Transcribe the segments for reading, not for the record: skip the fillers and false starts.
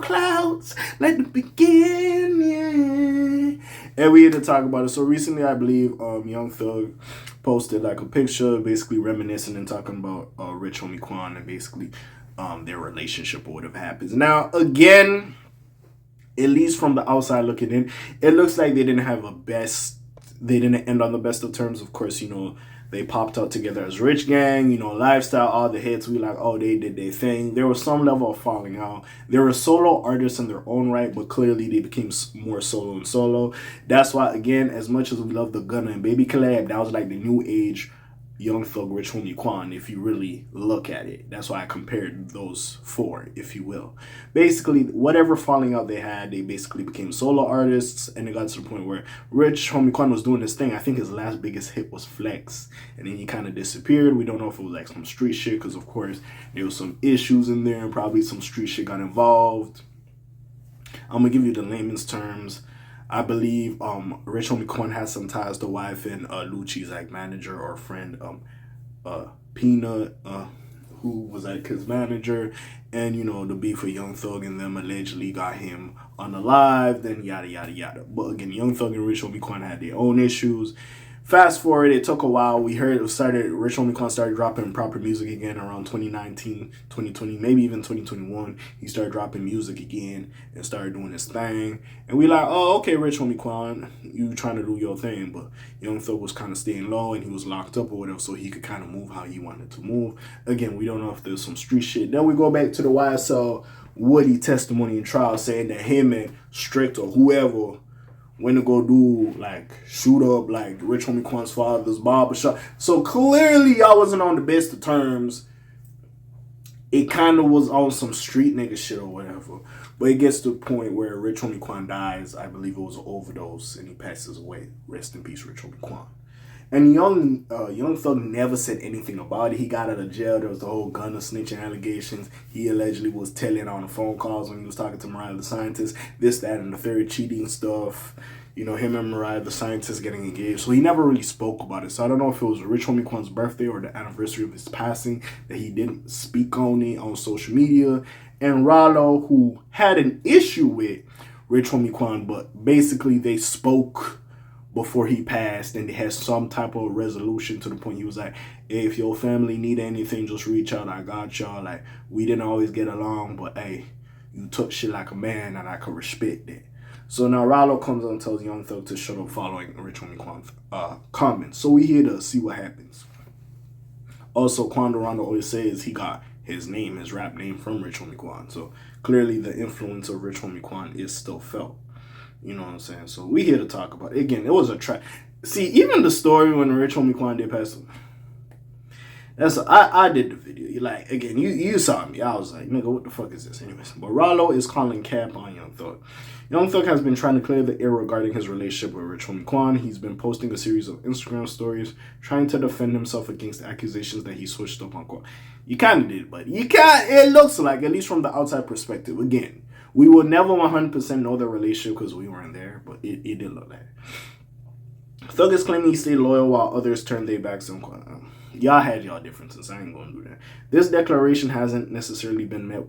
clouds, let them begin, yeah. And we had to talk about it. So recently, I believe Young Thug posted like a picture, basically reminiscing and talking about Rich Homie Quan and basically their relationship or whatever happens. Now, again, at least from the outside looking in, it looks like they didn't have a best. They didn't end on the best of terms. Of course, you know, they popped out together as Rich Gang, you know, Lifestyle, all the hits. We like, oh, they did their thing. There was some level of falling out. They were solo artists in their own right, but clearly they became more solo and solo. That's why, again, as much as we love the Gunna and Baby collab, that was like the new age Young Thug, Rich Homie Quan, if you really look at it. That's why I compared those four, if you will. Basically, whatever falling out they had, they basically became solo artists, and it got to the point where Rich Homie Quan was doing this thing. I think his last biggest hit was Flex, and then he kind of disappeared. We don't know if it was like some street shit, because of course, there was some issues in there, and probably some street shit got involved. I'm going to give you the layman's terms. I believe Rich Homie Quan has some ties to wife and Lucci's like manager or friend, Peanut, who was like his manager, and you know the beef with Young Thug and them allegedly got him unalive, then yada yada yada. But again, Young Thug and Rich Homie Quan had their own issues. Fast forward, it took a while. We heard Rich Homie Quan started dropping proper music again around 2019, 2020, maybe even 2021. He started dropping music again and started doing his thing. And we like, oh, okay, Rich Homie Quan, you trying to do your thing. But Young Thug was kind of staying low and he was locked up or whatever, so he could kind of move how he wanted to move. Again, we don't know if there's some street shit. Then we go back to the YSL Woody testimony and trial saying that him and Strict or whoever went to go do, like, shoot up, like, Rich Homie Quan's father's barbershop. So clearly y'all wasn't on the best of terms. It kind of was on some street nigga shit or whatever. But it gets to the point where Rich Homie Quan dies. I believe it was an overdose, and he passes away. Rest in peace, Rich Homie Quan. And Young Thug never said anything about it. He got out of jail. There was the whole Gunna snitching allegations. He allegedly was telling on the phone calls when he was talking to Mariah the Scientist, this, that, and the third, cheating stuff. You know, him and Mariah the Scientist getting engaged. So he never really spoke about it. So I don't know if it was Rich Homie Quan's birthday or the anniversary of his passing that he didn't speak on it on social media. And Ralo, who had an issue with Rich Homie Quan, but basically they spoke before he passed, and they had some type of resolution to the point he was like, hey, if your family need anything, just reach out. I got y'all. Like, we didn't always get along, but hey, you took shit like a man, and I could respect that. So now Ralo comes on and tells Young Thug to shut up following Rich Homie Quan's comments. So we here to see what happens. Also, Quan Durando always says he got his name, his rap name, from Rich Homie Quan. So clearly the influence of Rich Homie Quan is still felt. You know what I'm saying? So we here to talk about it. Again, it was a track. See, even the story when Rich Homie Quan did pass away, I did the video. You like, again, you saw me. I was like, nigga, what the fuck is this? Anyways, but Ralo is calling cap on Young Thug. Young Thug has been trying to clear the air regarding his relationship with Rich Homie Quan. He's been posting a series of Instagram stories trying to defend himself against accusations that he switched up on Quan. You kind of did, but you can't. It looks like, at least from the outside perspective, again, we will never 100% know the relationship because we weren't there, but it did look like it. Thug is claiming he stayed loyal while others turned their backs on Quan. Y'all had y'all differences. I ain't going to do that. This declaration hasn't necessarily been met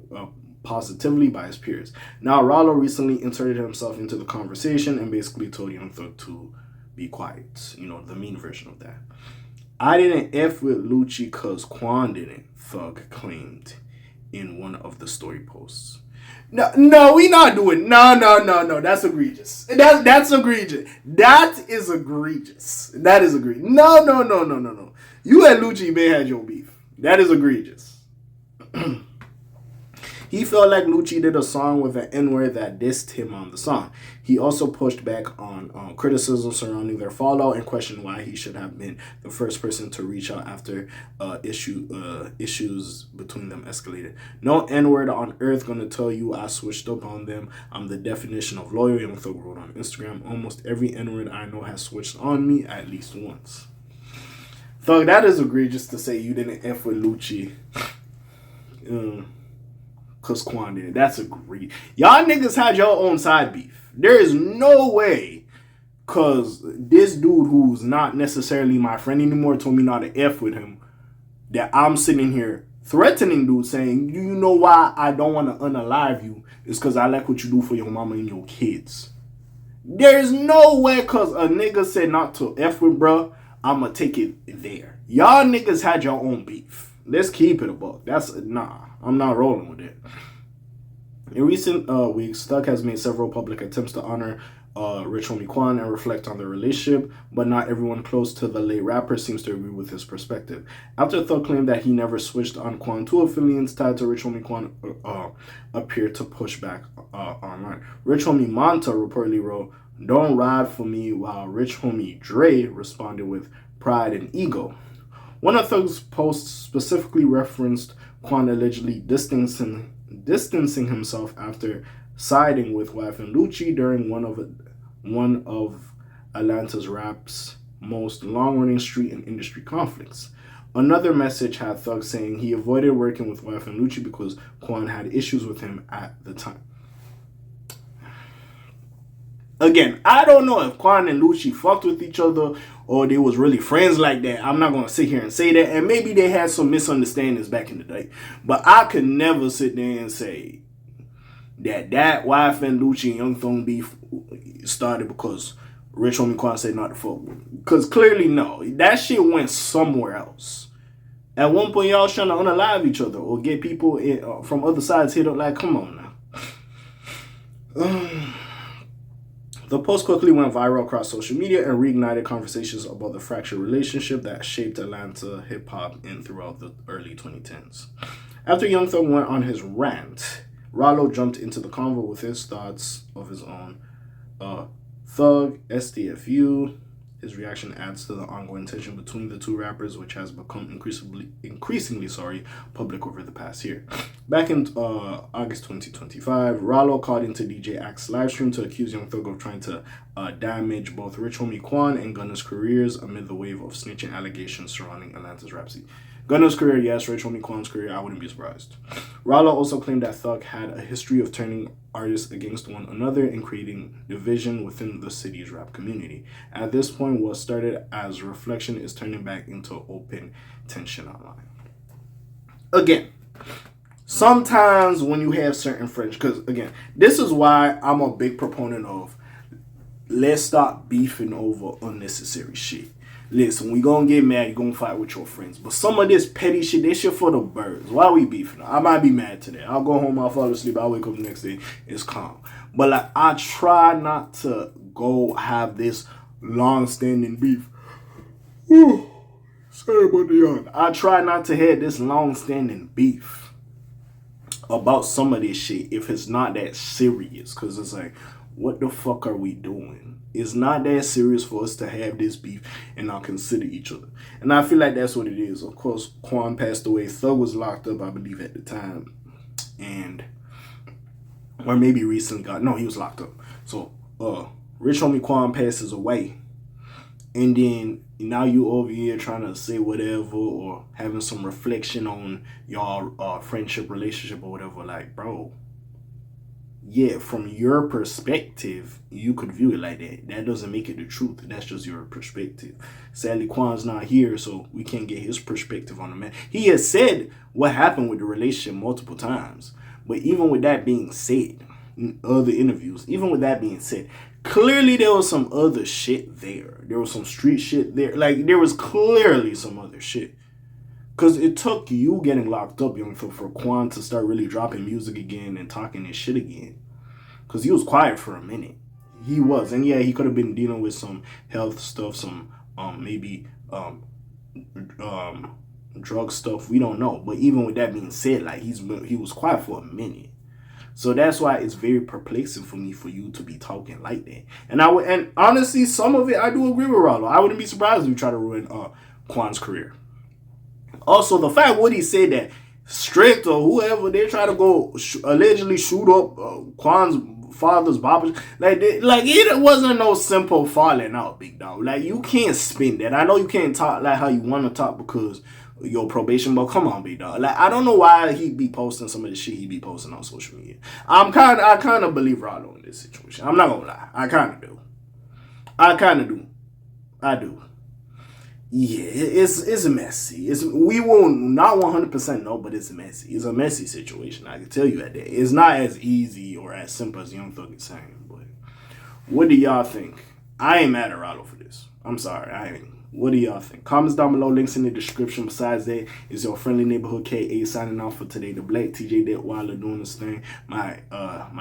positively by his peers. Now, Ralo recently inserted himself into the conversation and basically told Young Thug to be quiet. You know, the mean version of that. I didn't F with Lucci because Quan didn't, Thug claimed in one of the story posts. No, we not doing. No. That's egregious. That's egregious. That is egregious. That is egregious. No. You and Lucci may had your beef. That is egregious. He felt like Lucci did a song with an N-word that dissed him on the song. He also pushed back on criticism surrounding their fallout and questioned why he should have been the first person to reach out after issues between them escalated. No N-word on earth gonna tell you I switched up on them. I'm the definition of loyal, Young Thug wrote on Instagram. Almost every N-word I know has switched on me at least once. Thug, that is egregious to say you didn't F with Lucci. Cause Quan did. That's egregious. Y'all niggas had your own side beef. There is no way, cause this dude who's not necessarily my friend anymore told me not to F with him, that I'm sitting here threatening dude saying, "Do you know why I don't want to unalive you? It's because I like what you do for your mama and your kids." There's no way, because a nigga said not to F with bruh, I'ma take it there. Y'all niggas had your own beef. Let's keep it a buck. I'm not rolling with it. In recent weeks, Thug has made several public attempts to honor Rich Homie Quan and reflect on their relationship, but not everyone close to the late rapper seems to agree with his perspective. After Thug claimed that he never switched on Quan, two affiliates tied to Rich Homie Quan appeared to push back online. Rich Homie Manta reportedly wrote, "Don't ride for me," while Rich Homie Dre responded with "pride and ego." One of Thug's posts specifically referenced Quan allegedly distancing himself after siding with Wife and Lucci during one of Atlanta's rap's most long-running street and industry conflicts. Another message had Thug saying he avoided working with Wife and Lucci because Quan had issues with him at the time. Again, I don't know if Quan and Lucci fucked with each other or they was really friends like that. I'm not going to sit here and say that. And maybe they had some misunderstandings back in the day. But I could never sit there and say that Wife and Lucci and Young Thug beef started because Rich Homie Quan said not to fuck with. Because clearly, no. That shit went somewhere else. At one point, y'all trying to unalive each other or get people from other sides hit up. Like, come on now. The post quickly went viral across social media and reignited conversations about the fractured relationship that shaped Atlanta hip-hop in throughout the early 2010s. After Young Thug went on his rant, Ralo jumped into the convo with his thoughts of his own. Thug, STFU. His reaction adds to the ongoing tension between the two rappers, which has become increasingly public over the past year. Back in August 2025, Ralo called into DJ Axe's livestream to accuse Young Thug of trying to damage both Rich Homie Quan and Gunna's careers amid the wave of snitching allegations surrounding Atlanta's rap scene. Gunna's career, yes. Rich Homie Quan's career, I wouldn't be surprised. Ralo also claimed that Thug had a history of turning artists against one another and creating division within the city's rap community. At this point, what started as reflection is turning back into open tension online. Again, sometimes when you have certain friends, because again, this is why I'm a big proponent of let's stop beefing over unnecessary shit. Listen, we gonna get mad, you gonna fight with your friends. But some of this petty shit, this shit for the birds. Why we beefing? I might be mad today. I'll go home, I'll fall asleep, I'll wake up the next day, it's calm. But like, I try not to go have this long-standing beef. Whew. Sorry about the yawn. I try not to have this long-standing beef about some of this shit if it's not that serious. Because it's like, what the fuck are we doing? It's not that serious for us to have this beef and not consider each other. And I feel like that's what it is. Of course, Quan passed away. Thug was locked up, I believe, at the time. Or maybe recently he was locked up. So, Rich Homie Quan passes away. And then now you over here trying to say whatever or having some reflection on your friendship, relationship or whatever. Like, bro, yeah, from your perspective, you could view it like that. That doesn't make it the truth. That's just your perspective. Sadly, Quan's not here, so we can't get his perspective on the man. He has said what happened with the relationship multiple times. But even with that being said, in other interviews, even with that being said, clearly there was some other shit there. There was some street shit there. Like, there was clearly some other shit. Because it took you getting locked up, Young Thug, for Quan to start really dropping music again and talking his shit again. Because he was quiet for a minute. He was. And yeah, he could have been dealing with some health stuff, some maybe drug stuff. We don't know. But even with that being said, like, he was quiet for a minute. So that's why it's very perplexing for me for you to be talking like that. And honestly, some of it I do agree with Ralo. I wouldn't be surprised if you try to ruin Quan's career. Also, the fact what he said that Strict or whoever, they try to go allegedly shoot up Quan's father's barber. Like it wasn't no simple falling out, big dog. Like, you can't spin that. I know you can't talk like how you want to talk because your probation, but come on, big dog. Like, I don't know why he be posting some of the shit he be posting on social media. I kind of believe Ralo in this situation. I'm not gonna lie. I kind of do. I do. Yeah, it's messy. We will not 100% know, but it's messy. It's a messy situation. I can tell you that. It's not as easy or as simple as Young Thug is saying. But what do y'all think? I ain't mad at Ralo for this. I'm sorry, I ain't. What do y'all think? Comments down below, links in the description. Besides that, is your friendly neighborhood K.A. signing off for today. The Black TJ Detweiler doing this thing. My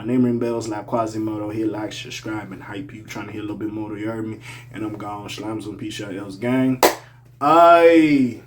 name ring bells like Quasimodo. Hit like, subscribe, and hype you. Trying to hear a little bit more, you heard me. And I'm gone. Slimes on P-Shot L's gang. Aye.